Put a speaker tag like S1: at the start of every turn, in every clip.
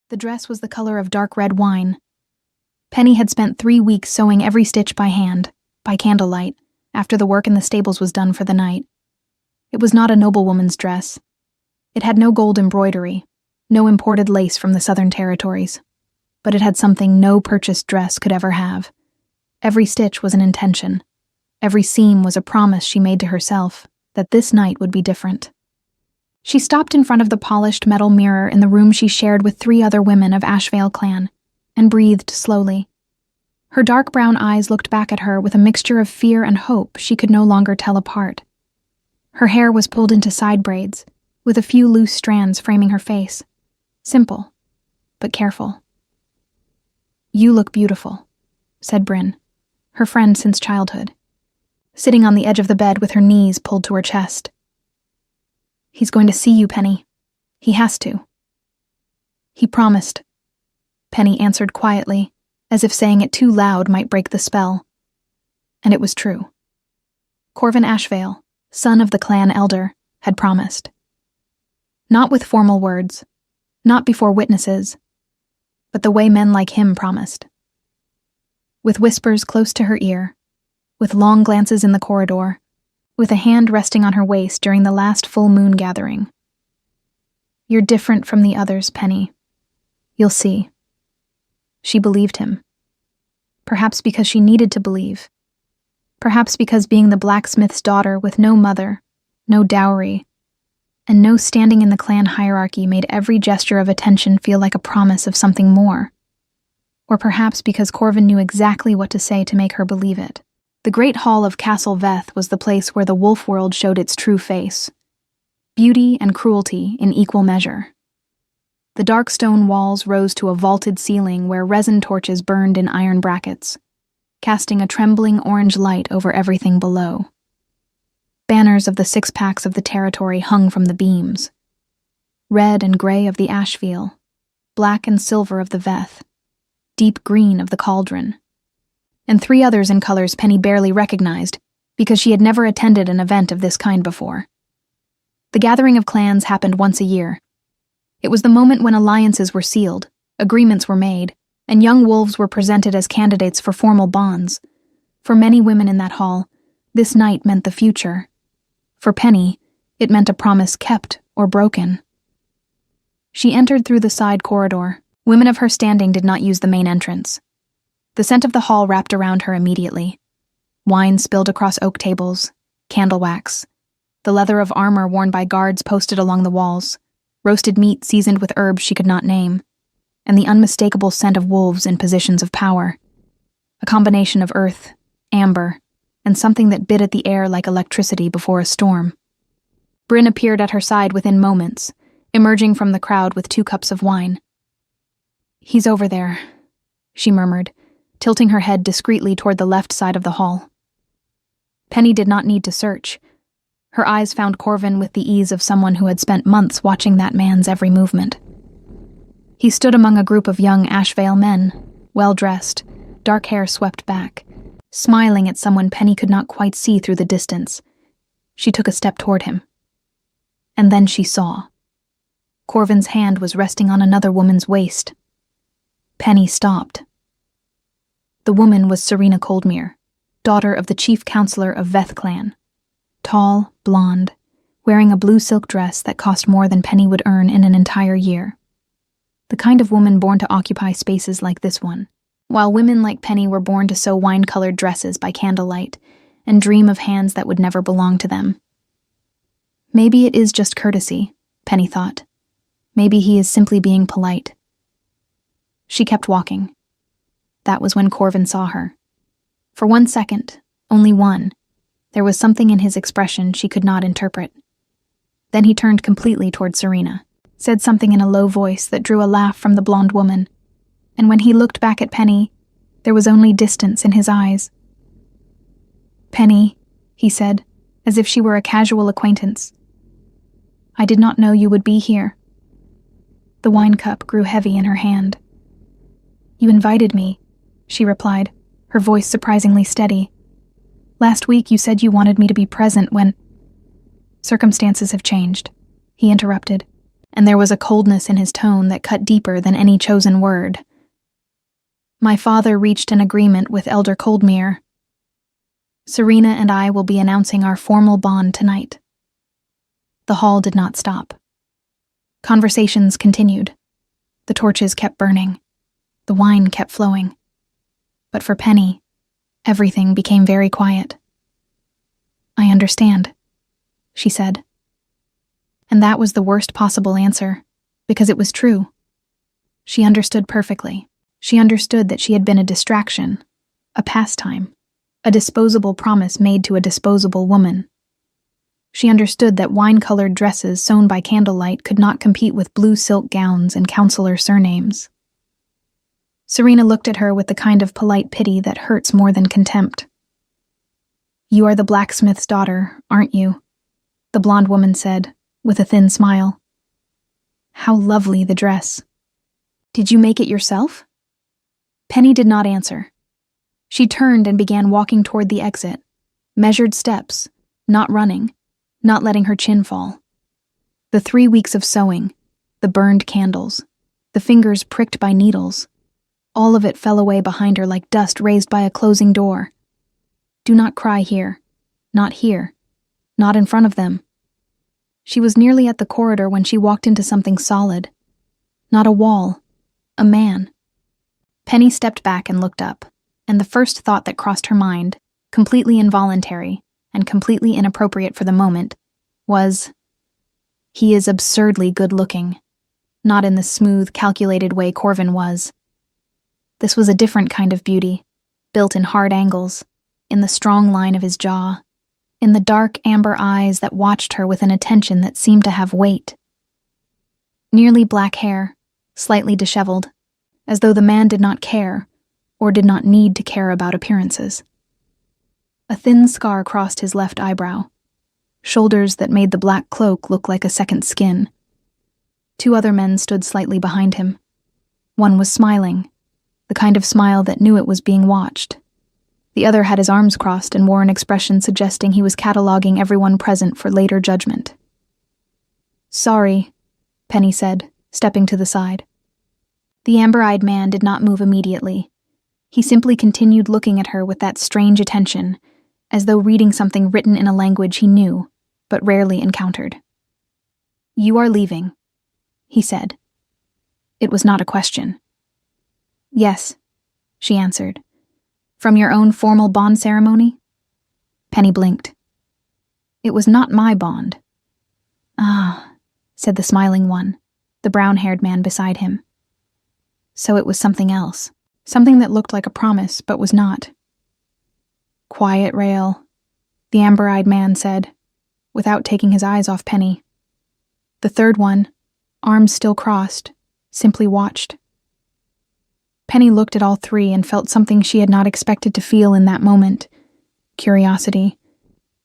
S1: The dress was the color of dark red wine. Penny had spent 3 weeks sewing every stitch by hand, by candlelight, after the work in the stables was done for the night. It was not a noblewoman's dress. It had no gold embroidery, no imported lace from the Southern Territories, but it had something no purchased dress could ever have. Every stitch was an intention. Every seam was a promise she made to herself that this night would be different. She stopped in front of the polished metal mirror in the room she shared with 3 other women of Ashvale clan, and breathed slowly. Her dark brown eyes looked back at her with a mixture of fear and hope she could no longer tell apart. Her hair was pulled into side braids, with a few loose strands framing her face. Simple, but careful. "You look beautiful," said Bryn, her friend since childhood, sitting on the edge of the bed with her knees pulled to her chest. "He's going to see you, Penny. He has to." "He promised," Penny answered quietly, as if saying it too loud might break the spell. And it was true. Corvin Ashvale, son of the clan elder, had promised. Not with formal words, not before witnesses, but the way men like him promised. With whispers close to her ear, with long glances in the corridor, with a hand resting on her waist during the last full moon gathering. "You're different from the others, Penny. You'll see." She believed him. Perhaps because she needed to believe. Perhaps because being the blacksmith's daughter with no mother, no dowry, and no standing in the clan hierarchy made every gesture of attention feel like a promise of something more. Or perhaps because Corvin knew exactly what to say to make her believe it. The great hall of Castle Veth was the place where the wolf world showed its true face. Beauty and cruelty in equal measure. The dark stone walls rose to a vaulted ceiling where resin torches burned in iron brackets, casting a trembling orange light over everything below. Banners of the 6-packs of the territory hung from the beams. Red and gray of the Ashvale, black and silver of the Veth, deep green of the Cauldron, and 3 others in colors Penny barely recognized because she had never attended an event of this kind before. The gathering of clans happened once a year. It was the moment when alliances were sealed, agreements were made, and young wolves were presented as candidates for formal bonds. For many women in that hall, this night meant the future. For Penny, it meant a promise kept or broken. She entered through the side corridor. Women of her standing did not use the main entrance. The scent of the hall wrapped around her immediately. Wine spilled across oak tables, candle wax, the leather of armor worn by guards posted along the walls, roasted meat seasoned with herbs she could not name, and the unmistakable scent of wolves in positions of power. A combination of earth, amber, and something that bit at the air like electricity before a storm. Bryn appeared at her side within moments, emerging from the crowd with 2 cups of wine. "He's over there," she murmured, tilting her head discreetly toward the left side of the hall. Penny did not need to search. Her eyes found Corvin with the ease of someone who had spent months watching that man's every movement. He stood among a group of young Ashvale men, well-dressed, dark hair swept back, smiling at someone Penny could not quite see through the distance. She took a step toward him. And then she saw. Corvin's hand was resting on another woman's waist. Penny stopped. The woman was Serena Coldmere, daughter of the chief counselor of Veth clan. Tall, blonde, wearing a blue silk dress that cost more than Penny would earn in an entire year. The kind of woman born to occupy spaces like this one, while women like Penny were born to sew wine-colored dresses by candlelight and dream of hands that would never belong to them. Maybe it is just courtesy, Penny thought. Maybe he is simply being polite. She kept walking. That was when Corvin saw her. For 1 second, only one, there was something in his expression she could not interpret. Then he turned completely toward Serena, said something in a low voice that drew a laugh from the blonde woman, and when he looked back at Penny, there was only distance in his eyes. "Penny," he said, as if she were a casual acquaintance. "I did not know you would be here." The wine cup grew heavy in her hand. "You invited me," she replied, her voice surprisingly steady. "Last week you said you wanted me to be present when—" "Circumstances have changed," he interrupted. and there was a coldness in his tone that cut deeper than any chosen word. My father reached an agreement with Elder Coldmere. Serena and I will be announcing our formal bond tonight. The hall did not stop. Conversations continued. The torches kept burning. The wine kept flowing. But for Penny, everything became very quiet. I understand, she said. And that was the worst possible answer, because it was true. She understood perfectly. She understood that she had been a distraction, a pastime, a disposable promise made to a disposable woman. She understood that wine-colored dresses sewn by candlelight could not compete with blue silk gowns and counselor surnames. Serena looked at her with the kind of polite pity that hurts more than contempt. You are the blacksmith's daughter, aren't you? The blonde woman said, with a thin smile. How lovely the dress. Did you make it yourself? Penny did not answer. She turned and began walking toward the exit, measured steps, not running, not letting her chin fall. The 3 weeks of sewing, the burned candles, the fingers pricked by needles, all of it fell away behind her like dust raised by a closing door. Do not cry here, not in front of them. She was nearly at the corridor when she walked into something solid. Not a wall, a man. Penny stepped back and looked up, and the first thought that crossed her mind, completely involuntary and completely inappropriate for the moment, was, he is absurdly good-looking, not in the smooth, calculated way Corvin was. This was a different kind of beauty, built in hard angles, in the strong line of his jaw, in the dark amber eyes that watched her with an attention that seemed to have weight. Nearly black hair, slightly disheveled, as though the man did not care, or did not need to care about appearances. A thin scar crossed his left eyebrow, shoulders that made the black cloak look like a second skin. 2 other men stood slightly behind him. One was smiling, the kind of smile that knew it was being watched. The other had his arms crossed and wore an expression suggesting he was cataloging everyone present for later judgment. Sorry, Penny said, stepping to the side. The amber-eyed man did not move immediately. He simply continued looking at her with that strange attention, as though reading something written in a language he knew, but rarely encountered. You are leaving, he said. It was not a question. Yes, she answered. From your own formal bond ceremony? Penny blinked. It was not my bond. Ah, said the smiling one, the brown-haired man beside him. So it was something else, something that looked like a promise but was not. Quiet, Rael, the amber-eyed man said, without taking his eyes off Penny. The third one, arms still crossed, simply watched. Penny looked at all 3 and felt something she had not expected to feel in that moment. Curiosity.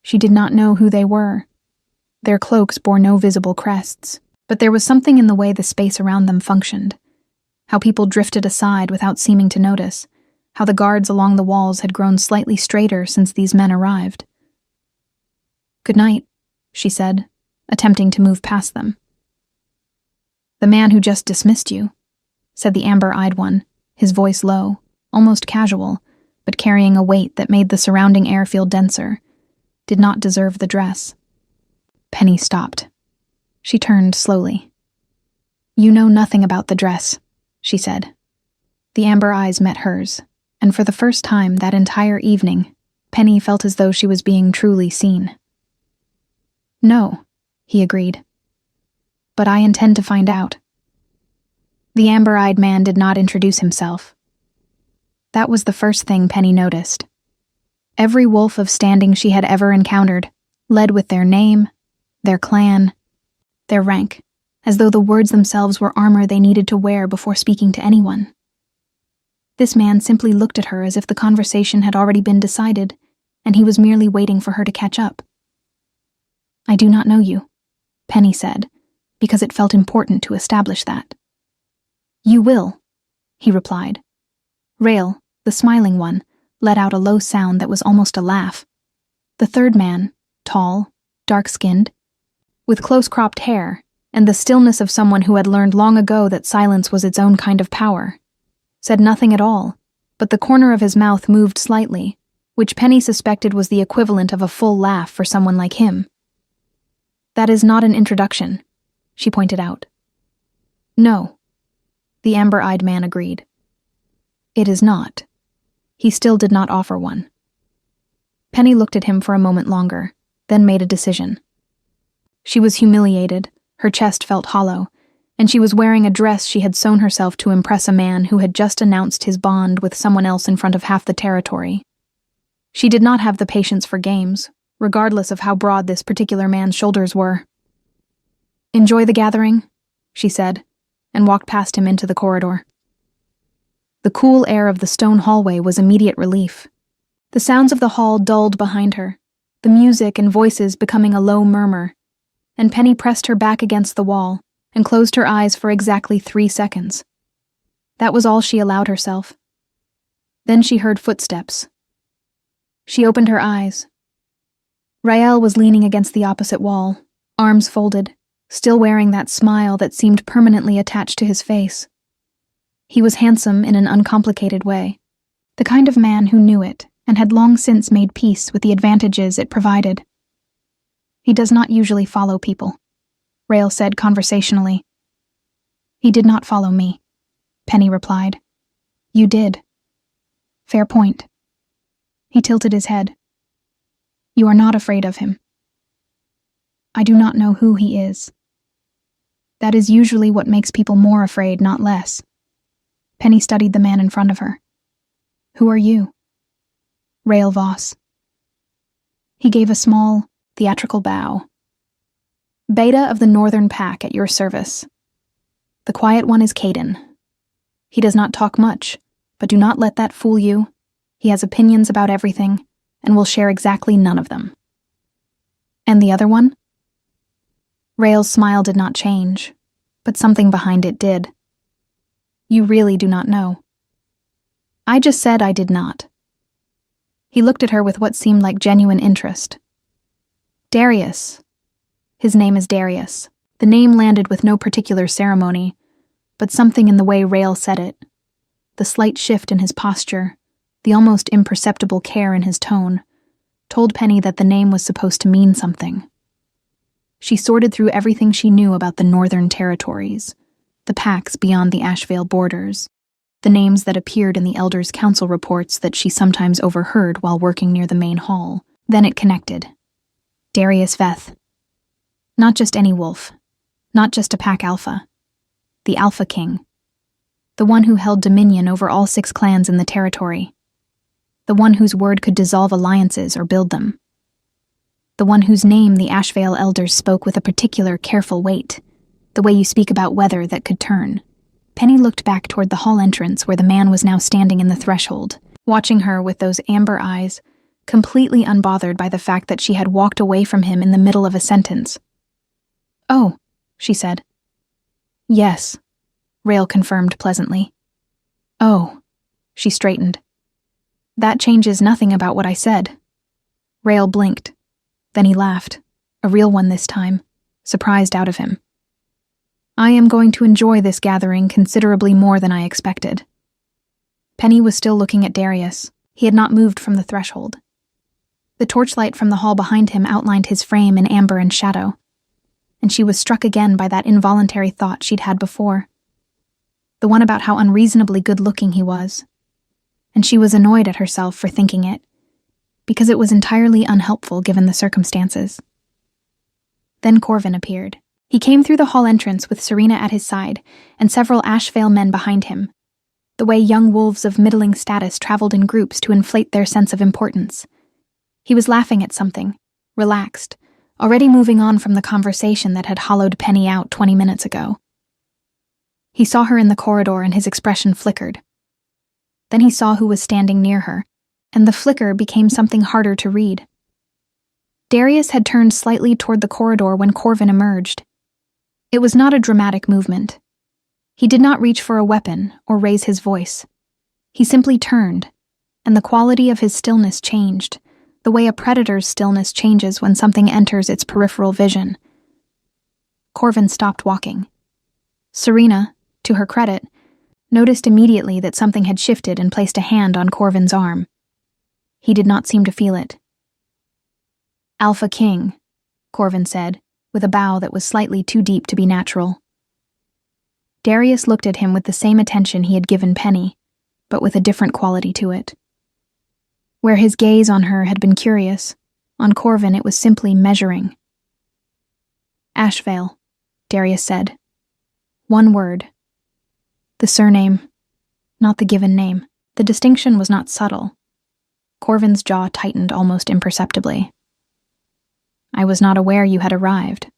S1: She did not know who they were. Their cloaks bore no visible crests, but there was something in the way the space around them functioned. How people drifted aside without seeming to notice. How the guards along the walls had grown slightly straighter since these men arrived. Good night, she said, attempting to move past them. The man who just dismissed you, said the amber-eyed one, his voice low, almost casual, but carrying a weight that made the surrounding air feel denser, did not deserve the dress. Penny stopped. She turned slowly. You know nothing about the dress, she said. The amber eyes met hers, and for the first time that entire evening, Penny felt as though she was being truly seen. No, he agreed. But I intend to find out. The amber-eyed man did not introduce himself. That was the first thing Penny noticed. Every wolf of standing she had ever encountered led with their name, their clan, their rank, as though the words themselves were armor they needed to wear before speaking to anyone. This man simply looked at her as if the conversation had already been decided, and he was merely waiting for her to catch up. I do not know you, Penny said, because it felt important to establish that. You will, he replied. Rael, the smiling one, let out a low sound that was almost a laugh. The third man, tall, dark-skinned, with close-cropped hair, and the stillness of someone who had learned long ago that silence was its own kind of power. Said nothing at all, but the corner of his mouth moved slightly, which Penny suspected was the equivalent of a full laugh for someone like him. "That is not an introduction," she pointed out. "No," the amber-eyed man agreed. "It is not." He still did not offer one. Penny looked at him for a moment longer, then made a decision. She was humiliated, her chest felt hollow, and she was wearing a dress she had sewn herself to impress a man who had just announced his bond with someone else in front of half the territory. She did not have the patience for games, regardless of how broad this particular man's shoulders were. "Enjoy the gathering," she said, and walked past him into the corridor. The cool air of the stone hallway was immediate relief. The sounds of the hall dulled behind her, the music and voices becoming a low murmur, and Penny pressed her back against the wall and closed her eyes for exactly 3 seconds. That was all she allowed herself. Then she heard footsteps. She opened her eyes. Rael was leaning against the opposite wall, arms folded, still wearing that smile that seemed permanently attached to his face. He was handsome in an uncomplicated way, the kind of man who knew it and had long since made peace with the advantages it provided. "He does not usually follow people," Rael said conversationally. "He did not follow me," Penny replied. "You did." "Fair point." He tilted his head. "You are not afraid of him." "I do not know who he is." "That is usually what makes people more afraid, not less." Penny studied the man in front of her. "Who are you?" "Rael Voss." He gave a small, theatrical bow. "Beta of the Northern Pack at your service. The quiet one is Caden. He does not talk much, but do not let that fool you. He has opinions about everything, and will share exactly none of them." "And the other one?" Rael's smile did not change, but something behind it did. "You really do not know." "I just said I did not." He looked at her with what seemed like genuine interest. "Darius. His name is Darius." The name landed with no particular ceremony, but something in the way Rael said it, the slight shift in his posture, the almost imperceptible care in his tone, told Penny that the name was supposed to mean something. She sorted through everything she knew about the Northern Territories, the packs beyond the Ashvale borders, the names that appeared in the Elders' Council reports that she sometimes overheard while working near the main hall. Then it connected. Darius Veth. Not just any wolf, not just a pack alpha. The Alpha King. The one who held dominion over all 6 clans in the territory. The one whose word could dissolve alliances or build them. The one whose name the Ashvale elders spoke with a particular careful weight, the way you speak about weather that could turn. Penny looked back toward the hall entrance where the man was now standing in the threshold, watching her with those amber eyes, completely unbothered by the fact that she had walked away from him in the middle of a sentence. "Oh," she said. "Yes," Rael confirmed pleasantly. "Oh," she straightened. "That changes nothing about what I said." Rael blinked. Then he laughed, a real one this time, surprised out of him. "I am going to enjoy this gathering considerably more than I expected." Penny was still looking at Darius. He had not moved from the threshold. The torchlight from the hall behind him outlined his frame in amber and shadow, and she was struck again by that involuntary thought she'd had before. The one about how unreasonably good-looking he was. And she was annoyed at herself for thinking it, because it was entirely unhelpful given the circumstances. Then Corvin appeared. He came through the hall entrance with Serena at his side and several Ashvale men behind him, the way young wolves of middling status traveled in groups to inflate their sense of importance. He was laughing at something, relaxed, already moving on from the conversation that had hollowed Penny out 20 minutes ago. He saw her in the corridor and his expression flickered. Then he saw who was standing near her, and the flicker became something harder to read. Darius had turned slightly toward the corridor when Corvin emerged. It was not a dramatic movement. He did not reach for a weapon or raise his voice. He simply turned, and the quality of his stillness changed, the way a predator's stillness changes when something enters its peripheral vision. Corvin stopped walking. Serena, to her credit, noticed immediately that something had shifted and placed a hand on Corvin's arm. He did not seem to feel it. "Alpha King," Corvin said, with a bow that was slightly too deep to be natural. Darius looked at him with the same attention he had given Penny, but with a different quality to it. Where his gaze on her had been curious, on Corvin it was simply measuring. "Ashvale," Darius said. One word. The surname, not the given name. The distinction was not subtle. Corvin's jaw tightened almost imperceptibly. "I was not aware you had arrived.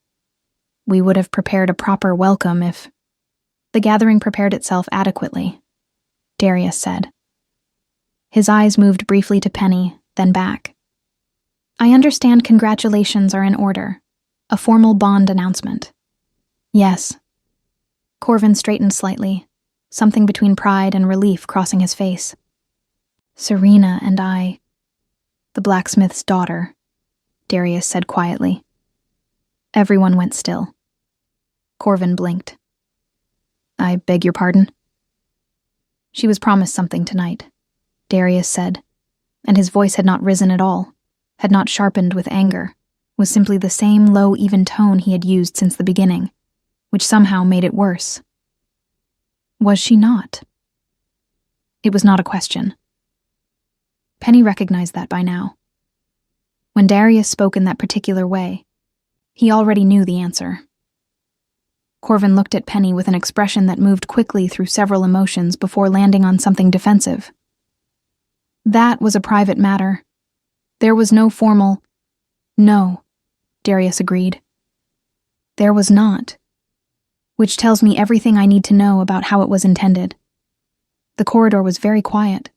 S1: We would have prepared a proper welcome if—" "The gathering prepared itself adequately," Darius said. His eyes moved briefly to Penny, then back. "I understand congratulations are in order. A formal bond announcement." "Yes." Corvin straightened slightly, something between pride and relief crossing his face. "Serena and I—" "The blacksmith's daughter," Darius said quietly. Everyone went still. Corvin blinked. "I beg your pardon?" "She was promised something tonight," Darius said, and his voice had not risen at all, had not sharpened with anger, was simply the same low, even tone he had used since the beginning, which somehow made it worse. Was she not? It was not a question. Penny recognized that by now. When Darius spoke in that particular way, he already knew the answer. Corvin looked at Penny with an expression that moved quickly through several emotions before landing on something defensive. That was a private matter. There was no formal— "No," Darius agreed. "There was not. Which tells me everything I need to know about how it was intended." The corridor was very quiet.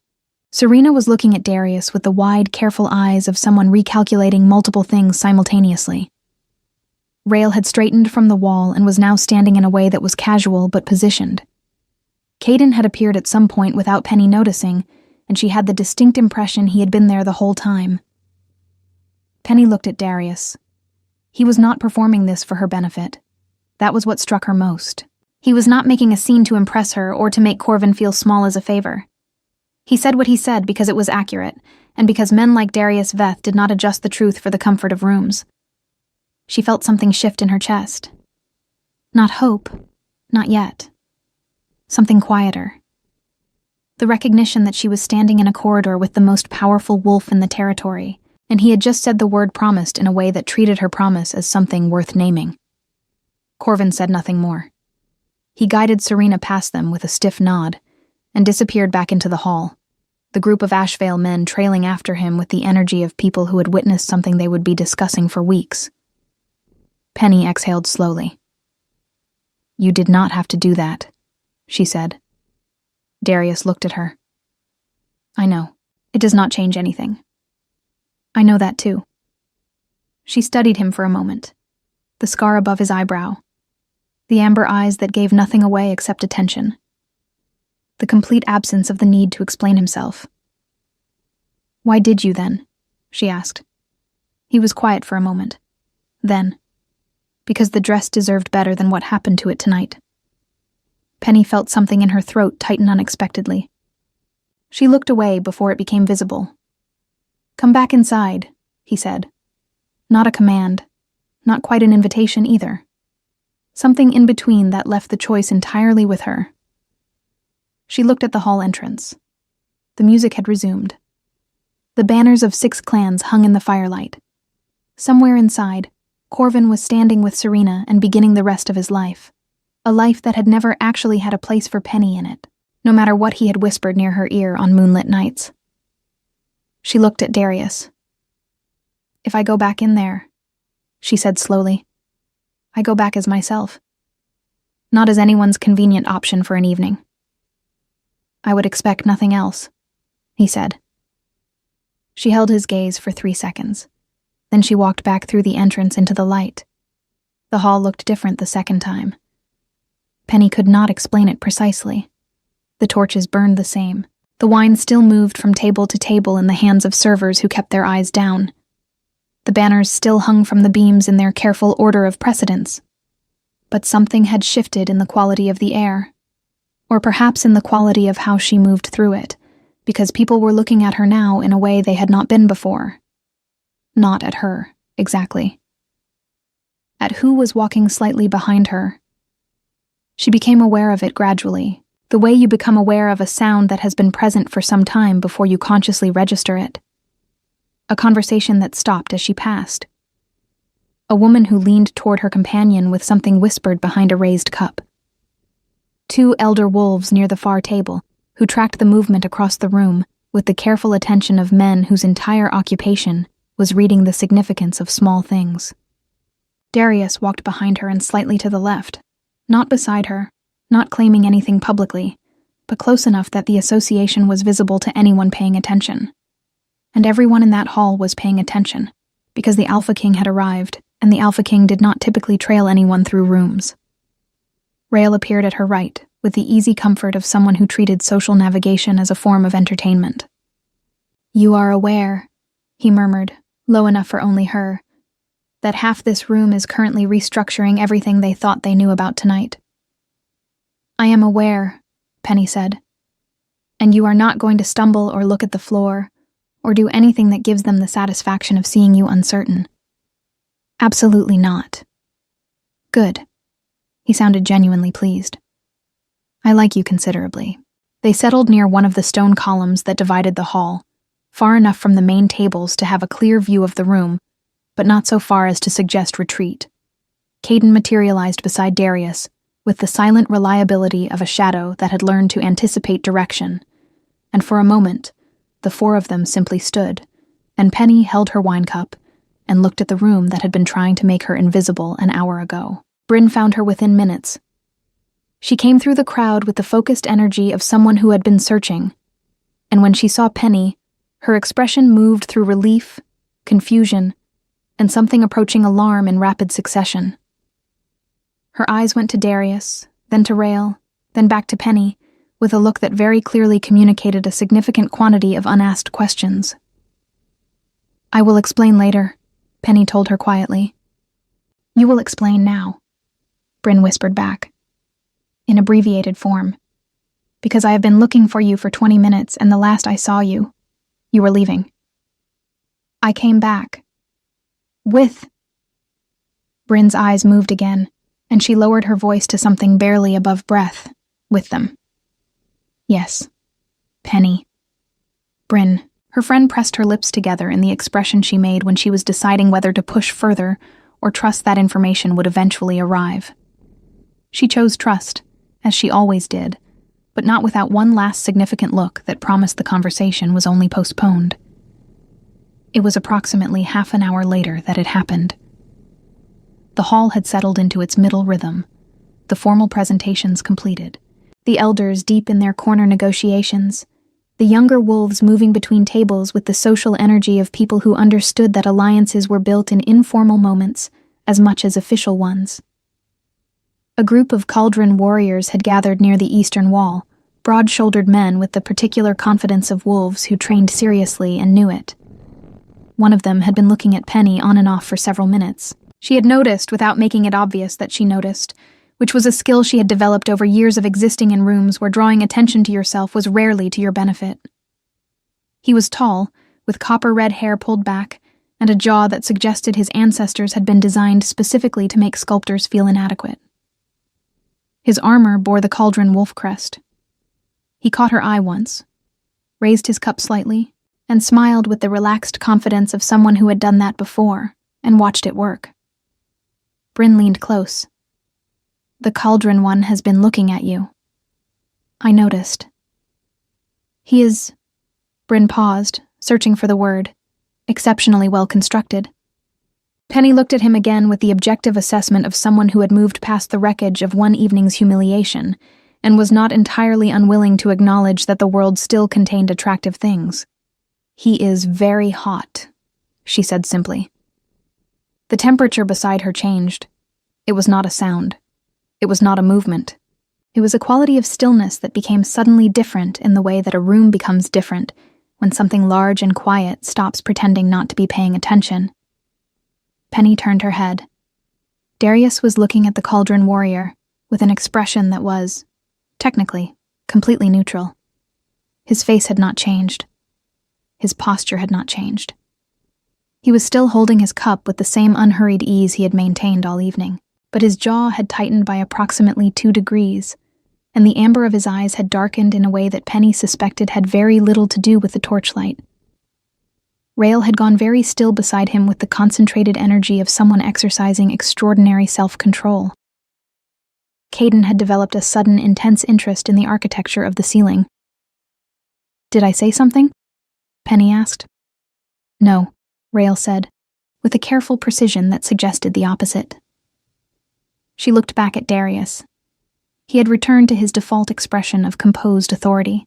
S1: Serena was looking at Darius with the wide, careful eyes of someone recalculating multiple things simultaneously. Rail had straightened from the wall and was now standing in a way that was casual but positioned. Caden had appeared at some point without Penny noticing, and she had the distinct impression he had been there the whole time. Penny looked at Darius. He was not performing this for her benefit. That was what struck her most. He was not making a scene to impress her or to make Corvin feel small as a favor. He said what he said because it was accurate, and because men like Darius Veth did not adjust the truth for the comfort of rooms. She felt something shift in her chest. Not hope, not yet. Something quieter. The recognition that she was standing in a corridor with the most powerful wolf in the territory, and he had just said the word promised in a way that treated her promise as something worth naming. Corvin said nothing more. He guided Serena past them with a stiff nod, and disappeared back into the hall, the group of Ashvale men trailing after him with the energy of people who had witnessed something they would be discussing for weeks. Penny exhaled slowly. "You did not have to do that," she said. Darius looked at her. "I know. It does not change anything." "I know that too." She studied him for a moment. The scar above his eyebrow. The amber eyes that gave nothing away except attention. The complete absence of the need to explain himself. "Why did you then?" she asked. He was quiet for a moment. Then, "Because the dress deserved better than what happened to it tonight." Penny felt something in her throat tighten unexpectedly. She looked away before it became visible. "Come back inside," he said. Not a command, not quite an invitation either. Something in between that left the choice entirely with her. She looked at the hall entrance. The music had resumed. The banners of 6 clans hung in the firelight. Somewhere inside, Corvin was standing with Serena and beginning the rest of his life. A life that had never actually had a place for Penny in it, no matter what he had whispered near her ear on moonlit nights. She looked at Darius. "If I go back in there," she said slowly, "I go back as myself. Not as anyone's convenient option for an evening." "I would expect nothing else," he said. She held his gaze for 3 seconds. Then she walked back through the entrance into the light. The hall looked different the second time. Penny could not explain it precisely. The torches burned the same. The wine still moved from table to table in the hands of servers who kept their eyes down. The banners still hung from the beams in their careful order of precedence. But something had shifted in the quality of the air. Or perhaps in the quality of how she moved through it, because people were looking at her now in a way they had not been before. Not at her, exactly. At who was walking slightly behind her. She became aware of it gradually, the way you become aware of a sound that has been present for some time before you consciously register it. A conversation that stopped as she passed. A woman who leaned toward her companion with something whispered behind a raised cup. Two elder wolves near the far table, who tracked the movement across the room with the careful attention of men whose entire occupation was reading the significance of small things. Darius walked behind her and slightly to the left, not beside her, not claiming anything publicly, but close enough that the association was visible to anyone paying attention. And everyone in that hall was paying attention, because the Alpha King had arrived, and the Alpha King did not typically trail anyone through rooms. Rael appeared at her right, with the easy comfort of someone who treated social navigation as a form of entertainment. "You are aware," he murmured, low enough for only her, "that half this room is currently restructuring everything they thought they knew about tonight." "I am aware," Penny said. "And you are not going to stumble or look at the floor, or do anything that gives them the satisfaction of seeing you uncertain." "Absolutely not." "Good." He sounded genuinely pleased. "I like you considerably." They settled near one of the stone columns that divided the hall, far enough from the main tables to have a clear view of the room, but not so far as to suggest retreat. Caden materialized beside Darius, with the silent reliability of a shadow that had learned to anticipate direction, and for a moment, the four of them simply stood, and Penny held her wine cup and looked at the room that had been trying to make her invisible an hour ago. Bryn found her within minutes. She came through the crowd with the focused energy of someone who had been searching, and when she saw Penny, her expression moved through relief, confusion, and something approaching alarm in rapid succession. Her eyes went to Darius, then to Rael, then back to Penny, with a look that very clearly communicated a significant quantity of unasked questions. "I will explain later," Penny told her quietly. "You will explain now," Bryn whispered back, in abbreviated form, "because I have been looking for you for 20 minutes, and the last I saw you, you were leaving. I came back. With..." Bryn's eyes moved again, and she lowered her voice to something barely above breath. "With them." "Yes. Penny." "Bryn." Her friend pressed her lips together in the expression she made when she was deciding whether to push further or trust that information would eventually arrive. She chose trust, as she always did, but not without one last significant look that promised the conversation was only postponed. It was approximately half an hour later that it happened. The hall had settled into its middle rhythm, the formal presentations completed, the elders deep in their corner negotiations, the younger wolves moving between tables with the social energy of people who understood that alliances were built in informal moments as much as official ones. A group of Cauldron warriors had gathered near the eastern wall, broad-shouldered men with the particular confidence of wolves who trained seriously and knew it. One of them had been looking at Penny on and off for several minutes. She had noticed without making it obvious that she noticed, which was a skill she had developed over years of existing in rooms where drawing attention to yourself was rarely to your benefit. He was tall, with copper-red hair pulled back, and a jaw that suggested his ancestors had been designed specifically to make sculptors feel inadequate. His armor bore the Cauldron wolf crest. He caught her eye once, raised his cup slightly, and smiled with the relaxed confidence of someone who had done that before, and watched it work. Bryn leaned close. "The Cauldron one has been looking at you. I noticed." "He is..." Bryn paused, searching for the word. "Exceptionally well constructed." Penny looked at him again with the objective assessment of someone who had moved past the wreckage of one evening's humiliation, and was not entirely unwilling to acknowledge that the world still contained attractive things. "He is very hot," she said simply. The temperature beside her changed. It was not a sound. It was not a movement. It was a quality of stillness that became suddenly different in the way that a room becomes different when something large and quiet stops pretending not to be paying attention. Penny turned her head. Darius was looking at the Cauldron Warrior with an expression that was, technically, completely neutral. His face had not changed. His posture had not changed. He was still holding his cup with the same unhurried ease he had maintained all evening, but his jaw had tightened by approximately 2 degrees, and the amber of his eyes had darkened in a way that Penny suspected had very little to do with the torchlight. Rael had gone very still beside him with the concentrated energy of someone exercising extraordinary self-control. Caden had developed a sudden, intense interest in the architecture of the ceiling. "Did I say something?" Penny asked. "No," Rael said, with a careful precision that suggested the opposite. She looked back at Darius. He had returned to his default expression of composed authority,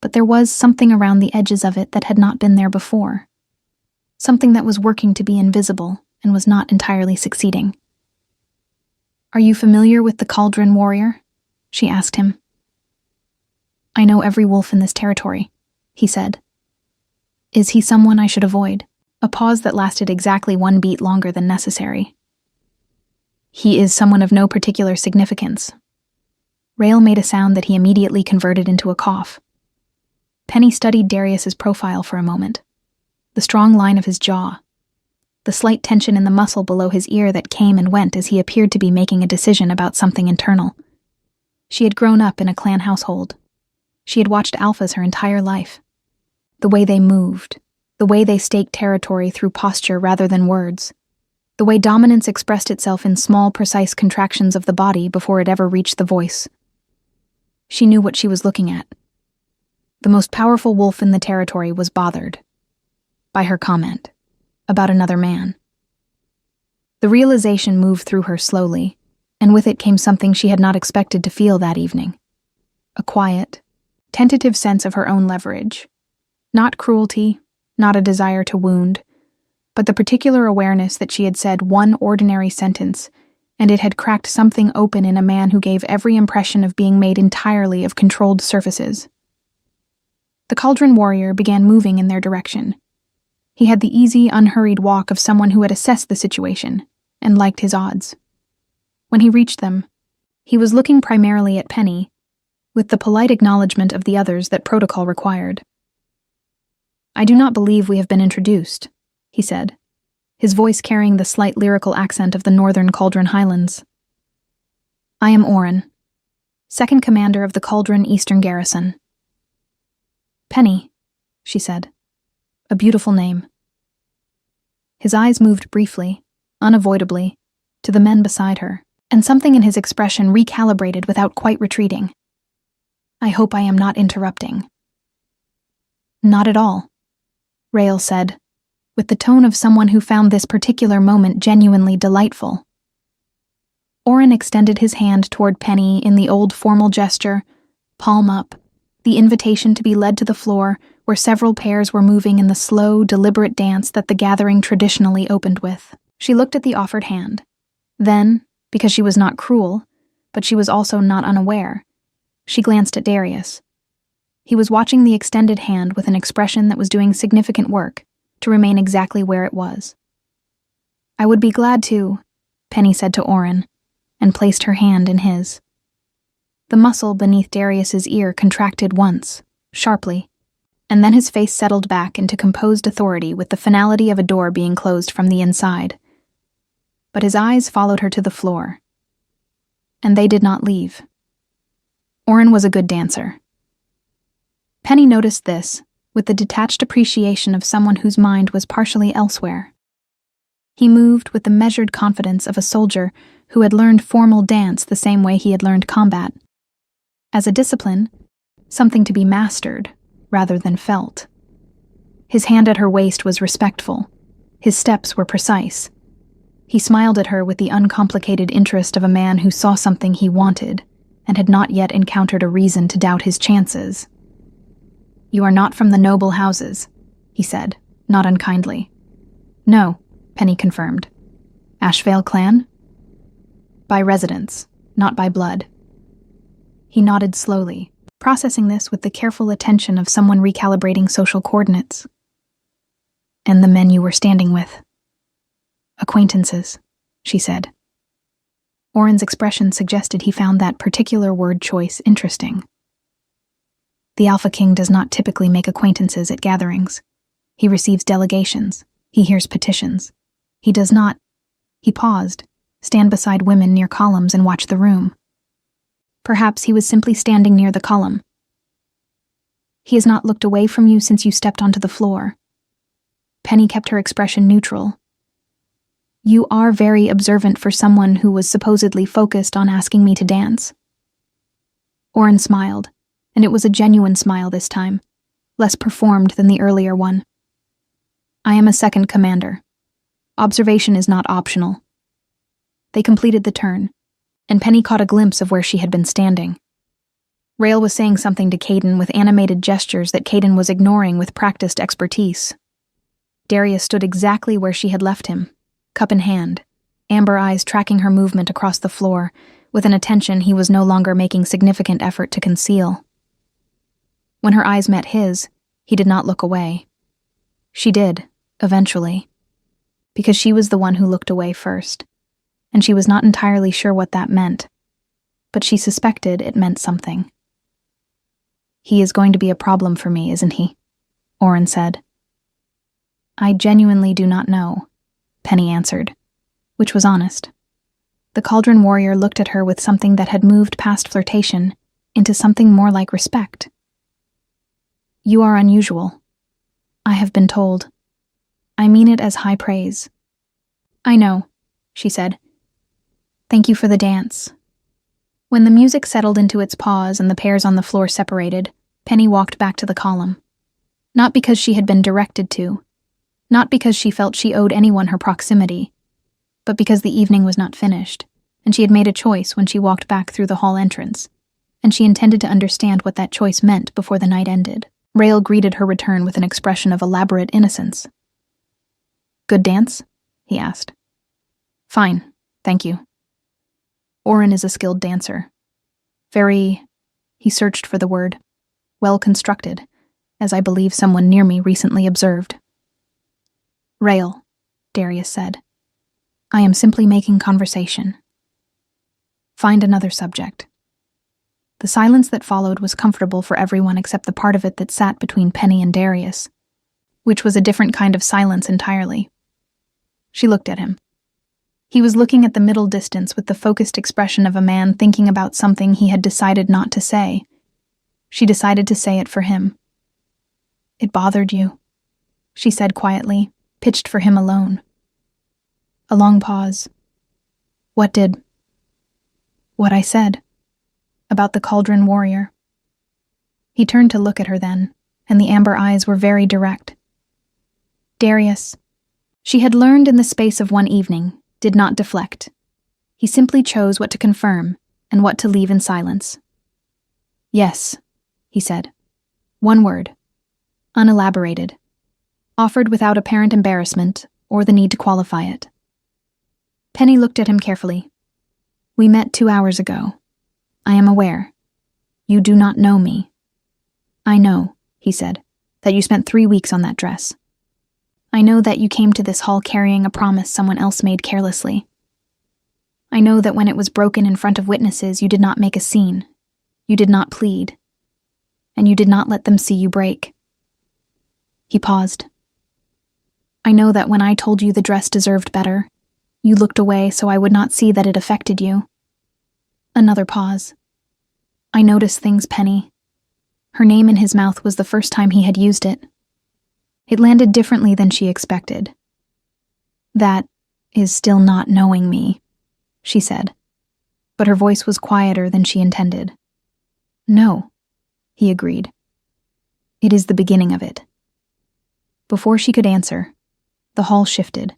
S1: but there was something around the edges of it that had not been there before. Something that was working to be invisible and was not entirely succeeding. "Are you familiar with the Cauldron Warrior?" she asked him. "I know every wolf in this territory," he said. "Is he someone I should avoid?" A pause that lasted exactly 1 beat longer than necessary. "He is someone of no particular significance." Rael made a sound that he immediately converted into a cough. Penny studied Darius's profile for a moment. The strong line of his jaw. The slight tension in the muscle below his ear that came and went as he appeared to be making a decision about something internal. She had grown up in a clan household. She had watched alphas her entire life. The way they moved, the way they staked territory through posture rather than words, the way dominance expressed itself in small, precise contractions of the body before it ever reached the voice. She knew what she was looking at. The most powerful wolf in the territory was bothered by her comment about another man. The realization moved through her slowly, and with it came something she had not expected to feel that evening. A quiet, tentative sense of her own leverage. Not cruelty, not a desire to wound, but the particular awareness that she had said one ordinary sentence, and it had cracked something open in a man who gave every impression of being made entirely of controlled surfaces. The Cauldron Warrior began moving in their direction. He had the easy, unhurried walk of someone who had assessed the situation and liked his odds. When he reached them, he was looking primarily at Penny, with the polite acknowledgement of the others that protocol required. "I do not believe we have been introduced," he said, his voice carrying the slight lyrical accent of the northern Cauldron Highlands. "I am Oren, second commander of the Cauldron Eastern Garrison." "Penny," she said. "A beautiful name." His eyes moved briefly, unavoidably, to the men beside her, and something in his expression recalibrated without quite retreating. "I hope I am not interrupting." "Not at all," Rael said, with the tone of someone who found this particular moment genuinely delightful. Oren extended his hand toward Penny in the old formal gesture, palm up, the invitation to be led to the floor where several pairs were moving in the slow, deliberate dance that the gathering traditionally opened with. She looked at the offered hand. Then, because she was not cruel, but she was also not unaware, she glanced at Darius. He was watching the extended hand with an expression that was doing significant work to remain exactly where it was. "I would be glad to," Penny said to Oren, and placed her hand in his. The muscle beneath Darius's ear contracted once, sharply, and then his face settled back into composed authority with the finality of a door being closed from the inside. But his eyes followed her to the floor. And they did not leave. Oren was a good dancer. Penny noticed this with the detached appreciation of someone whose mind was partially elsewhere. He moved with the measured confidence of a soldier who had learned formal dance the same way he had learned combat. As a discipline, something to be mastered rather than felt. His hand at her waist was respectful. His steps were precise. He smiled at her with the uncomplicated interest of a man who saw something he wanted and had not yet encountered a reason to doubt his chances. "You are not from the noble houses," he said, not unkindly. "No," Penny confirmed. "Ashvale clan?" "By residence, not by blood." He nodded slowly, processing this with the careful attention of someone recalibrating social coordinates. "And the men you were standing with?" "Acquaintances," she said, Oren's expression suggested he found that particular word choice interesting. The Alpha King does not typically make acquaintances at gatherings. He receives delegations. He hears petitions. He does not, he paused, stand beside women near columns and watch the room. Perhaps he was simply standing near the column. He has not looked away from you since you stepped onto the floor. Penny kept her expression neutral. You are very observant for someone who was supposedly focused on asking me to dance. Oren smiled, and it was a genuine smile this time, less performed than the earlier one. I am a second commander. Observation is not optional. They completed the turn, and Penny caught a glimpse of where she had been standing. Rael was saying something to Caden with animated gestures that Caden was ignoring with practiced expertise. Darius stood exactly where she had left him, cup in hand, amber eyes tracking her movement across the floor, with an attention he was no longer making significant effort to conceal. When her eyes met his, he did not look away. She did, eventually, because she was the one who looked away first, and she was not entirely sure what that meant, but she suspected it meant something. He is going to be a problem for me, isn't he? Oren said. I genuinely do not know, Penny answered, which was honest. The Cauldron Warrior looked at her with something that had moved past flirtation into something more like respect. You are unusual. I have been told. I mean it as high praise. I know, she said. Thank you for the dance. When the music settled into its pause and the pairs on the floor separated, Penny walked back to the column. Not because she had been directed to, not because she felt she owed anyone her proximity, but because the evening was not finished, and she had made a choice when she walked back through the hall entrance, and she intended to understand what that choice meant before the night ended. Rael greeted her return with an expression of elaborate innocence. Good dance? He asked. Fine, thank you. Oren is a skilled dancer. Very, he searched for the word, well constructed, as I believe someone near me recently observed. Rael, Darius said. I am simply making conversation. Find another subject. The silence that followed was comfortable for everyone except the part of it that sat between Penny and Darius, which was a different kind of silence entirely. She looked at him. He was looking at the middle distance with the focused expression of a man thinking about something he had decided not to say. She decided to say it for him. It bothered you, she said quietly, pitched for him alone. A long pause. What I said. About the Cauldron Warrior. He turned to look at her then, and the amber eyes were very direct. Darius. She had learned in the space of one evening, did not deflect. He simply chose what to confirm and what to leave in silence. Yes, he said. One word. Unelaborated. Offered without apparent embarrassment or the need to qualify it. Penny looked at him carefully. We met 2 hours ago. I am aware. You do not know me. I know, he said, that you spent 3 weeks on that dress. I know that you came to this hall carrying a promise someone else made carelessly. I know that when it was broken in front of witnesses, you did not make a scene. You did not plead. And you did not let them see you break. He paused. I know that when I told you the dress deserved better, you looked away so I would not see that it affected you. Another pause. I noticed things, Penny. Her name in his mouth was the first time he had used it. It landed differently than she expected. That is still not knowing me, she said, but her voice was quieter than she intended. No, he agreed. It is the beginning of it. Before she could answer, the hall shifted.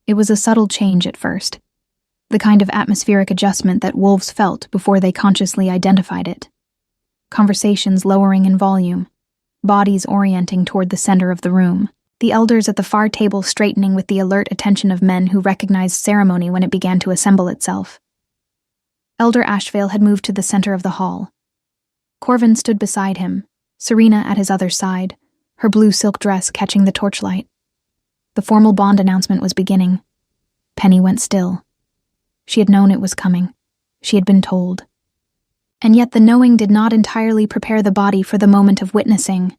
S1: It was a subtle change at first, the kind of atmospheric adjustment that wolves felt before they consciously identified it. Conversations lowering in volume, bodies orienting toward the center of the room, the elders at the far table straightening with the alert attention of men who recognized ceremony when it began to assemble itself. Elder Ashvale had moved to the center of the hall. Corvin stood beside him, Serena at his other side, her blue silk dress catching the torchlight. The formal bond announcement was beginning. Penny went still. She had known it was coming. She had been told. And yet the knowing did not entirely prepare the body for the moment of witnessing.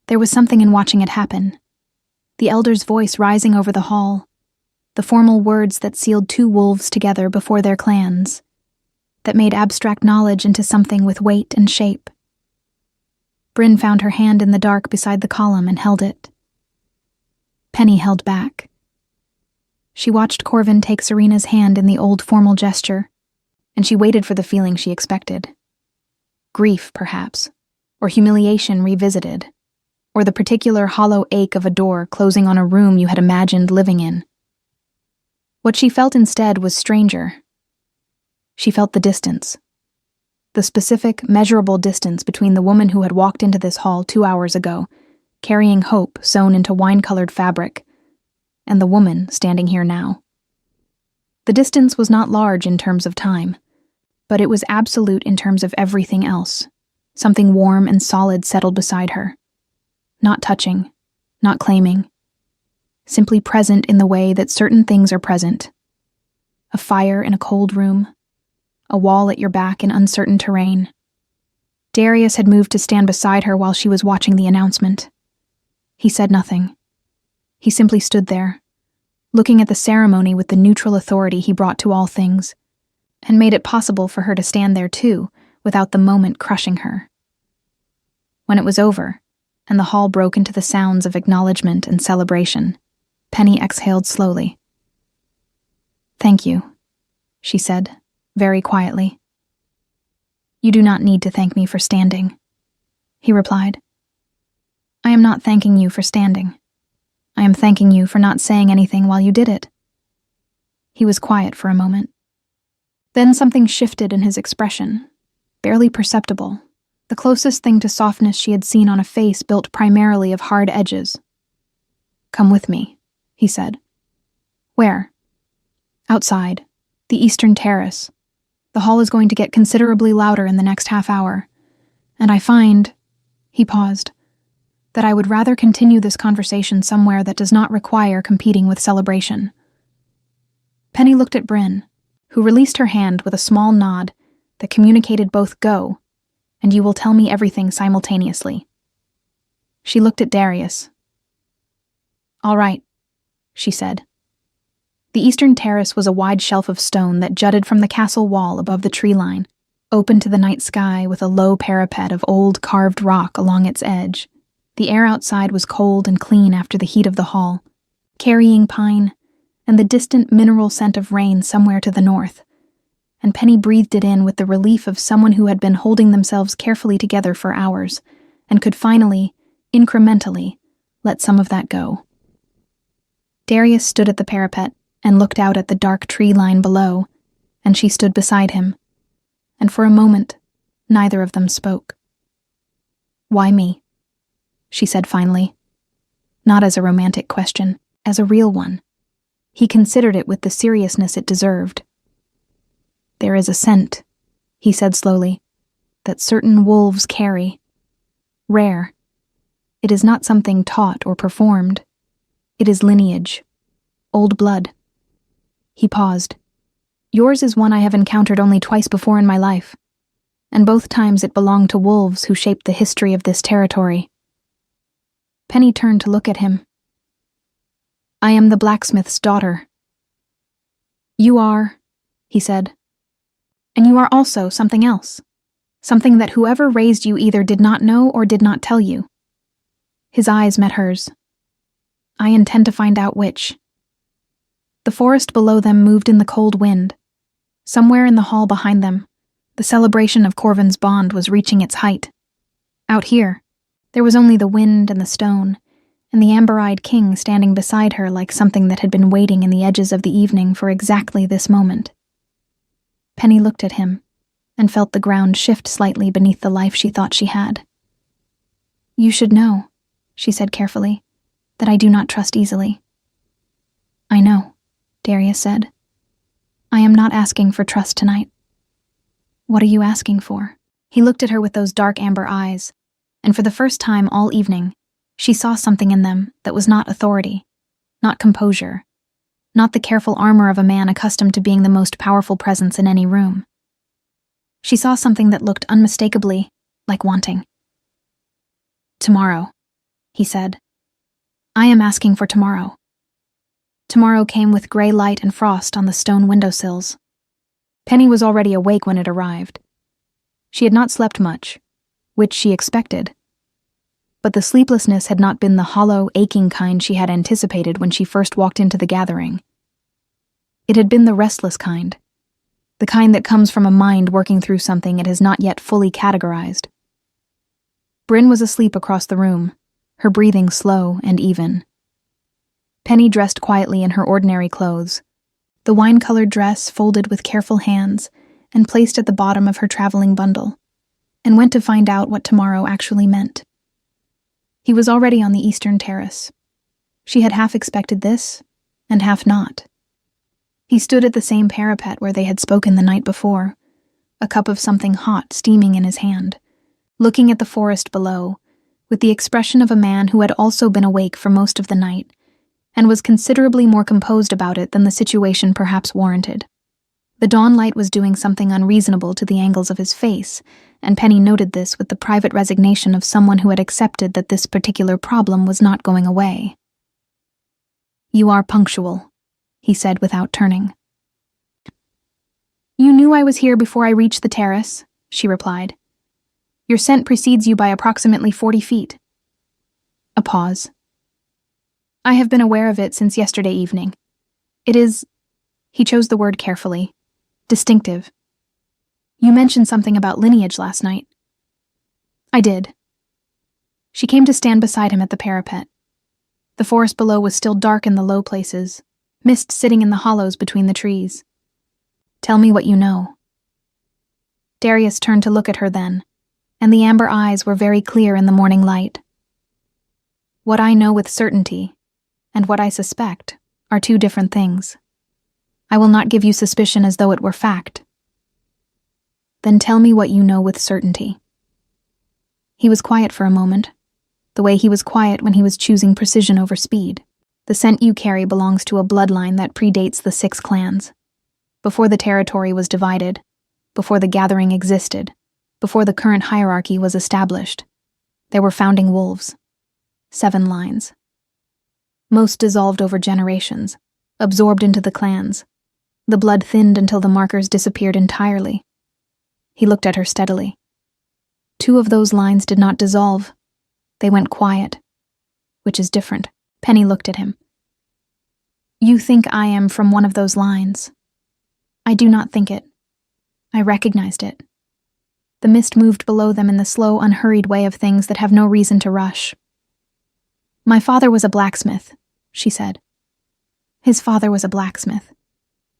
S1: There was something in watching it happen. The elder's voice rising over the hall, the formal words that sealed two wolves together before their clans, that made abstract knowledge into something with weight and shape. Bryn found her hand in the dark beside the column and held it. Penny held back. She watched Corvin take Serena's hand in the old formal gesture, and she waited for the feeling she expected. Grief, perhaps, or humiliation revisited, or the particular hollow ache of a door closing on a room you had imagined living in. What she felt instead was stranger. She felt the distance. The specific, measurable distance between the woman who had walked into this hall 2 hours ago, carrying hope sewn into wine-colored fabric, and the woman standing here now. The distance was not large in terms of time, but it was absolute in terms of everything else. Something warm and solid settled beside her. Not touching, not claiming. Simply present in the way that certain things are present. A fire in a cold room. A wall at your back in uncertain terrain. Darius had moved to stand beside her while she was watching the announcement. He said nothing. He simply stood there, looking at the ceremony with the neutral authority he brought to all things, and made it possible for her to stand there too, without the moment crushing her. When it was over, and the hall broke into the sounds of acknowledgement and celebration, Penny exhaled slowly. "Thank you," she said, very quietly. "You do not need to thank me for standing," he replied. "I am not thanking you for standing. I am thanking you for not saying anything while you did it." He was quiet for a moment. Then something shifted in his expression, barely perceptible, the closest thing to softness she had seen on a face built primarily of hard edges. "Come with me," he said. "Where?" "Outside, the Eastern Terrace. The hall is going to get considerably louder in the next half hour, and I find," he paused, "that I would rather continue this conversation somewhere that does not require competing with celebration." Penny looked at Bryn, who released her hand with a small nod that communicated both "go" and "you will tell me everything" simultaneously. She looked at Darius. "All right," she said. The Eastern Terrace was a wide shelf of stone that jutted from the castle wall above the tree line, open to the night sky with a low parapet of old carved rock along its edge. The air outside was cold and clean after the heat of the hall, carrying pine and the distant mineral scent of rain somewhere to the north, and Penny breathed it in with the relief of someone who had been holding themselves carefully together for hours and could finally, incrementally, let some of that go. Darius stood at the parapet and looked out at the dark tree line below, and she stood beside him, and for a moment, neither of them spoke. "Why me?" she said finally. Not as a romantic question, as a real one. He considered it with the seriousness it deserved. "There is a scent," he said slowly, "that certain wolves carry. Rare. It is not something taught or performed. It is lineage. Old blood." He paused. "Yours is one I have encountered only twice before in my life, and both times it belonged to wolves who shaped the history of this territory." Penny turned to look at him. "I am the blacksmith's daughter." "You are," he said. "And you are also something else. Something that whoever raised you either did not know or did not tell you." His eyes met hers. "I intend to find out which." The forest below them moved in the cold wind. Somewhere in the hall behind them, the celebration of Corvin's bond was reaching its height. Out here, there was only the wind and the stone, and the amber-eyed king standing beside her like something that had been waiting in the edges of the evening for exactly this moment. Penny looked at him, and felt the ground shift slightly beneath the life she thought she had. "You should know," she said carefully, "that I do not trust easily." "I know," Darius said. "I am not asking for trust tonight." "What are you asking for?" He looked at her with those dark amber eyes, and for the first time all evening, she saw something in them that was not authority, not composure, not the careful armor of a man accustomed to being the most powerful presence in any room. She saw something that looked unmistakably like wanting. "Tomorrow," he said. "I am asking for tomorrow." Tomorrow came with gray light and frost on the stone windowsills. Penny was already awake when it arrived. She had not slept much, which she expected. But the sleeplessness had not been the hollow, aching kind she had anticipated when she first walked into the gathering. It had been the restless kind, the kind that comes from a mind working through something it has not yet fully categorized. Bryn was asleep across the room, her breathing slow and even. Penny dressed quietly in her ordinary clothes, the wine-colored dress folded with careful hands and placed at the bottom of her traveling bundle, and went to find out what tomorrow actually meant. He was already on the eastern terrace. She had half expected this, and half not. He stood at the same parapet where they had spoken the night before, a cup of something hot steaming in his hand, looking at the forest below, with the expression of a man who had also been awake for most of the night, and was considerably more composed about it than the situation perhaps warranted. The dawn light was doing something unreasonable to the angles of his face, and Penny noted this with the private resignation of someone who had accepted that this particular problem was not going away. "You are punctual," he said without turning. "You knew I was here before I reached the terrace," she replied. "Your scent precedes you by approximately 40 feet. A pause. "I have been aware of it since yesterday evening. It is," he chose the word carefully, "distinctive. You mentioned something about lineage last night." "I did." She came to stand beside him at the parapet. The forest below was still dark in the low places, mist sitting in the hollows between the trees. "Tell me what you know." Darius turned to look at her then, and the amber eyes were very clear in the morning light. "What I know with certainty, and what I suspect, are two different things. I will not give you suspicion as though it were fact." "Then tell me what you know with certainty." He was quiet for a moment, the way he was quiet when he was choosing precision over speed. "The scent you carry belongs to a bloodline that predates the 6 clans. Before the territory was divided, before the gathering existed, before the current hierarchy was established, there were founding wolves. 7 lines. Most dissolved over generations, absorbed into the clans. The blood thinned until the markers disappeared entirely." He looked at her steadily. 2 of those lines did not dissolve. They went quiet, which is different. Penny looked at him. "You think I am from one of those lines. I do not think it. I recognized it." The mist moved below them in the slow, unhurried way of things that have no reason to rush. "My father was a blacksmith," she said. "His father was a blacksmith.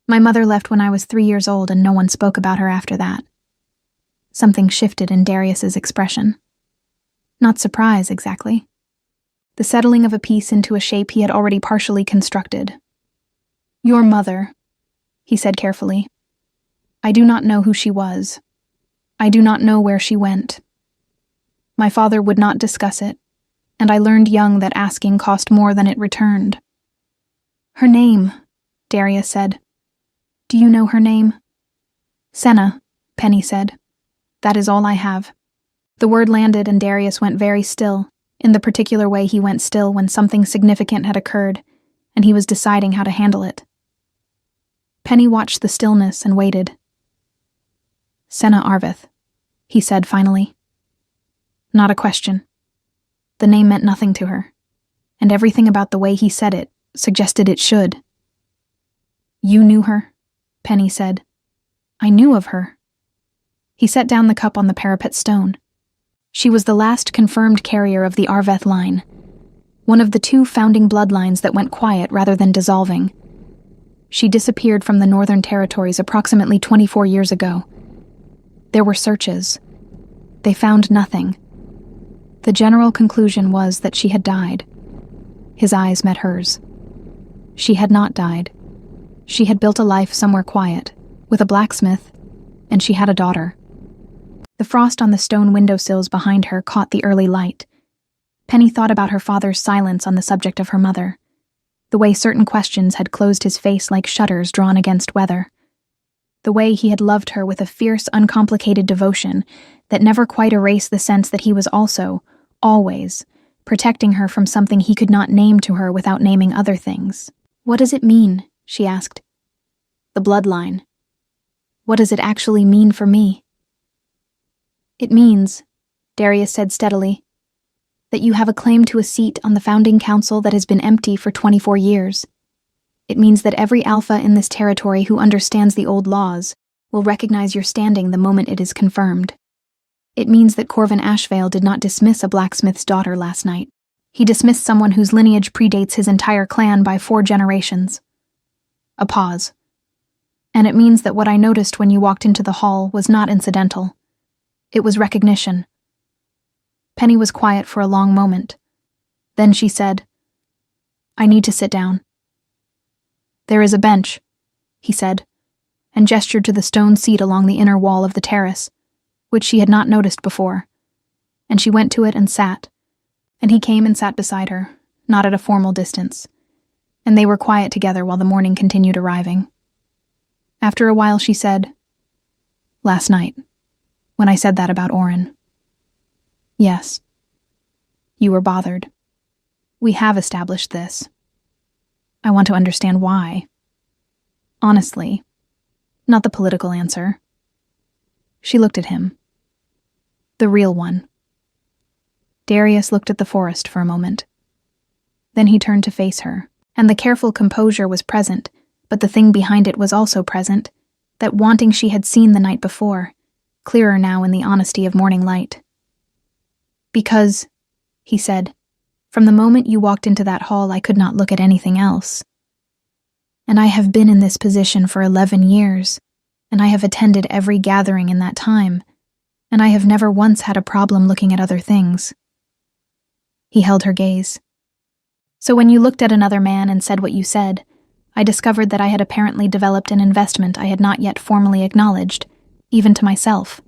S1: My mother left when I was 3 years old and no one spoke about her after that." Something shifted in Darius's expression. Not surprise, exactly. The settling of a piece into a shape he had already partially constructed. "Your mother," he said carefully. "I do not know who she was. I do not know where she went. My father would not discuss it, and I learned young that asking cost more than it returned." "Her name," Darius said. "Do you know her name?" "Senna," Penny said. "That is all I have." The word landed and Darius went very still, in the particular way he went still when something significant had occurred, and he was deciding how to handle it. Penny watched the stillness and waited. "Senna Arvith," he said finally. Not a question. The name meant nothing to her, and everything about the way he said it suggested it should. "You knew her?" Penny said. "I knew of her." He set down the cup on the parapet stone. She was the last confirmed carrier of the Arveth line, one of the 2 founding bloodlines that went quiet rather than dissolving. She disappeared from the Northern Territories approximately 24 years ago. There were searches. They found nothing. The general conclusion was that she had died. His eyes met hers. She had not died. She had built a life somewhere quiet, with a blacksmith, and she had a daughter. The frost on the stone windowsills behind her caught the early light. Penny thought about her father's silence on the subject of her mother. The way certain questions had closed his face like shutters drawn against weather. The way he had loved her with a fierce, uncomplicated devotion that never quite erased the sense that he was also, always, protecting her from something he could not name to her without naming other things. "What does it mean?" she asked. "The bloodline. What does it actually mean for me?" "It means," Darius said steadily, "that you have a claim to a seat on the founding council that has been empty for 24 years. It means that every alpha in this territory who understands the old laws will recognize your standing the moment it is confirmed. It means that Corvin Ashvale did not dismiss a blacksmith's daughter last night. He dismissed someone whose lineage predates his entire clan by 4 generations." A pause. "And it means that what I noticed when you walked into the hall was not incidental. It was recognition." Penny was quiet for a long moment. Then she said, "I need to sit down." "There is a bench," he said, and gestured to the stone seat along the inner wall of the terrace, which she had not noticed before, and she went to it and sat, and he came and sat beside her, not at a formal distance, and they were quiet together while the morning continued arriving. After a while she said, "Last night, when I said that about Oren." "Yes. You were bothered. We have established this. I want to understand why. Honestly, not the political answer." She looked at him. "The real one." Darius looked at the forest for a moment. Then he turned to face her, and the careful composure was present, but the thing behind it was also present, that wanting she had seen the night before, clearer now in the honesty of morning light. "Because," he said, "from the moment you walked into that hall I could not look at anything else. And I have been in this position for 11 years, and I have attended every gathering in that time, and I have never once had a problem looking at other things." He held her gaze. "So when you looked at another man and said what you said, I discovered that I had apparently developed an investment I had not yet formally acknowledged, even to myself."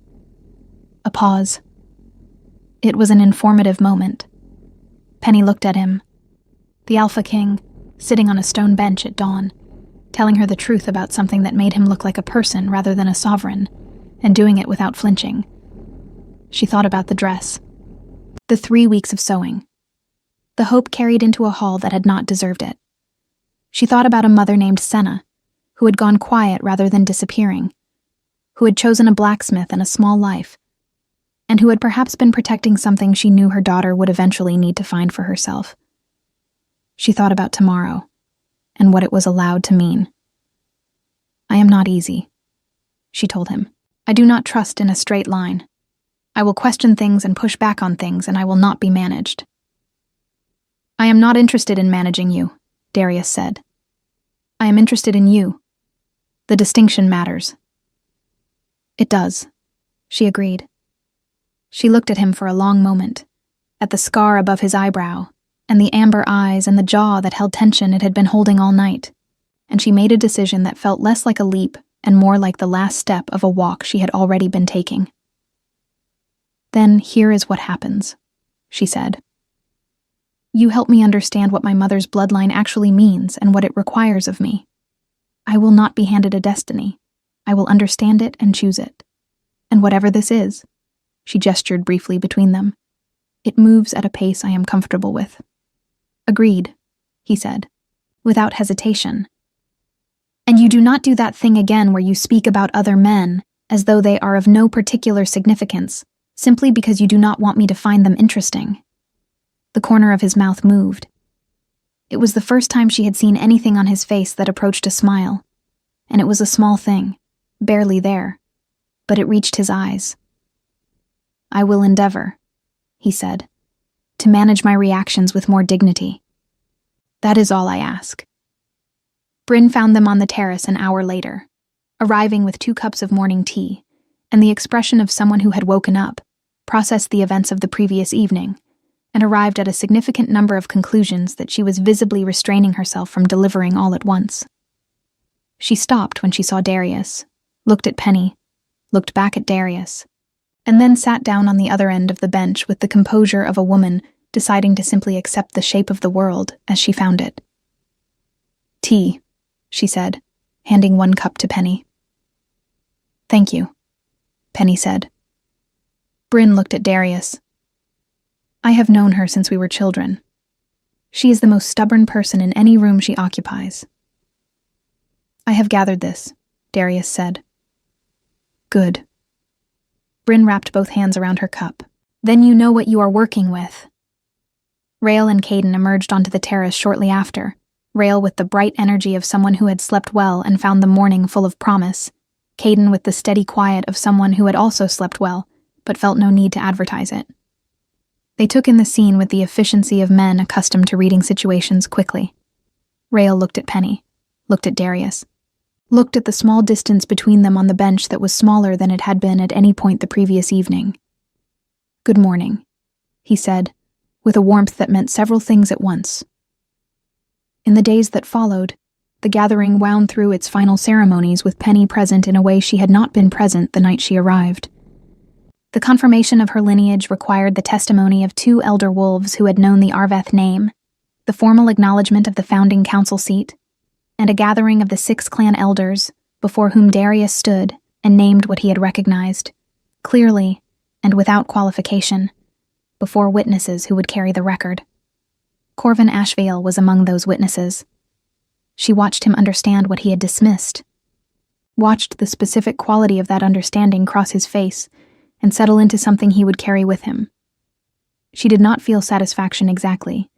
S1: A pause. It was an informative moment. Penny looked at him. The Alpha King, sitting on a stone bench at dawn, telling her the truth about something that made him look like a person rather than a sovereign, and doing it without flinching. She thought about the dress. The 3 weeks of sewing. The hope carried into a hall that had not deserved it. She thought about a mother named Senna, who had gone quiet rather than disappearing, who had chosen a blacksmith and a small life, and who had perhaps been protecting something she knew her daughter would eventually need to find for herself. She thought about tomorrow, and what it was allowed to mean. "I am not easy," she told him. "I do not trust in a straight line. I will question things and push back on things, and I will not be managed." "I am not interested in managing you," Darius said. "I am interested in you. The distinction matters." "It does," she agreed. She looked at him for a long moment, at the scar above his eyebrow, and the amber eyes and the jaw that held tension it had been holding all night, and she made a decision that felt less like a leap and more like the last step of a walk she had already been taking. "Then here is what happens," she said. "You help me understand what my mother's bloodline actually means and what it requires of me. I will not be handed a destiny. I will understand it and choose it. And whatever this is," she gestured briefly between them, "it moves at a pace I am comfortable with." "Agreed," he said, without hesitation. "And you do not do that thing again where you speak about other men as though they are of no particular significance, simply because you do not want me to find them interesting." The corner of his mouth moved. It was the first time she had seen anything on his face that approached a smile, and it was a small thing, barely there, but it reached his eyes. "I will endeavor," he said, "to manage my reactions with more dignity. That is all I ask." Bryn found them on the terrace an hour later, arriving with 2 cups of morning tea, and the expression of someone who had woken up, processed the events of the previous evening, and arrived at a significant number of conclusions that she was visibly restraining herself from delivering all at once. She stopped when she saw Darius, looked at Penny, looked back at Darius, and then sat down on the other end of the bench with the composure of a woman deciding to simply accept the shape of the world as she found it. Tea, she said, handing one cup to Penny. Thank you, Penny said. Bryn looked at Darius. I have known her since we were children. She is the most stubborn person in any room she occupies. I have gathered this, Darius said. Good. Bryn wrapped both hands around her cup. Then you know what you are working with. Rael and Caden emerged onto the terrace shortly after, Rael with the bright energy of someone who had slept well and found the morning full of promise, Caden with the steady quiet of someone who had also slept well, but felt no need to advertise it. They took in the scene with the efficiency of men accustomed to reading situations quickly. Rael looked at Penny, looked at Darius, looked at the small distance between them on the bench that was smaller than it had been at any point the previous evening. Good morning, he said, with a warmth that meant several things at once. In the days that followed, the gathering wound through its final ceremonies with Penny present in a way she had not been present the night she arrived. The confirmation of her lineage required the testimony of 2 elder wolves who had known the Arveth name, the formal acknowledgement of the founding council seat, and a gathering of the 6 clan elders before whom Darius stood and named what he had recognized, clearly and without qualification, before witnesses who would carry the record. Corvin Ashvale was among those witnesses. She watched him understand what he had dismissed, watched the specific quality of that understanding cross his face and settle into something he would carry with him. She did not feel satisfaction exactly.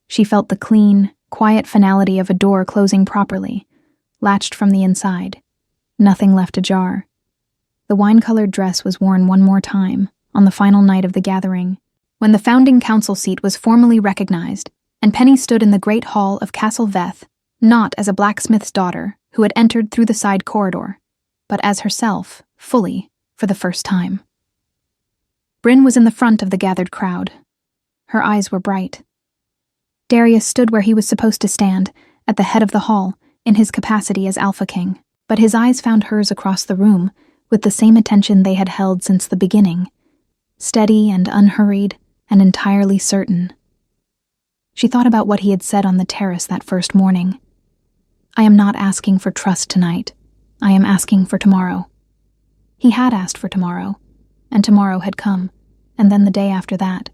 S1: She felt the clean, quiet finality of a door closing properly, latched from the inside, nothing left ajar. The wine-colored dress was worn one more time, on the final night of the gathering, when the founding council seat was formally recognized, and Penny stood in the great hall of Castle Veth, not as a blacksmith's daughter who had entered through the side corridor, but as herself, fully, for the first time. Bryn was in the front of the gathered crowd. Her eyes were bright. Darius stood where he was supposed to stand, at the head of the hall, in his capacity as Alpha King, but his eyes found hers across the room, with the same attention they had held since the beginning, steady and unhurried and entirely certain. She thought about what he had said on the terrace that first morning. I am not asking for trust tonight. I am asking for tomorrow. He had asked for tomorrow, and tomorrow had come, and then the day after that,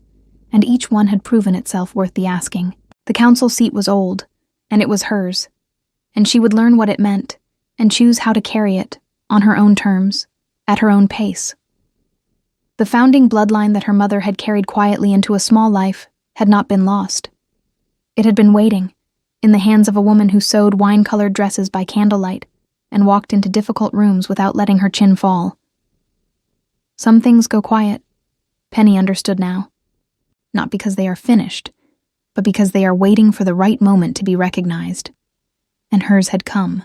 S1: and each one had proven itself worth the asking. The council seat was old, and it was hers, and she would learn what it meant, and choose how to carry it, on her own terms, at her own pace. The founding bloodline that her mother had carried quietly into a small life had not been lost. It had been waiting, in the hands of a woman who sewed wine-colored dresses by candlelight and walked into difficult rooms without letting her chin fall. Some things go quiet, Penny understood now. Not because they are finished, but because they are waiting for the right moment to be recognized. And hers had come.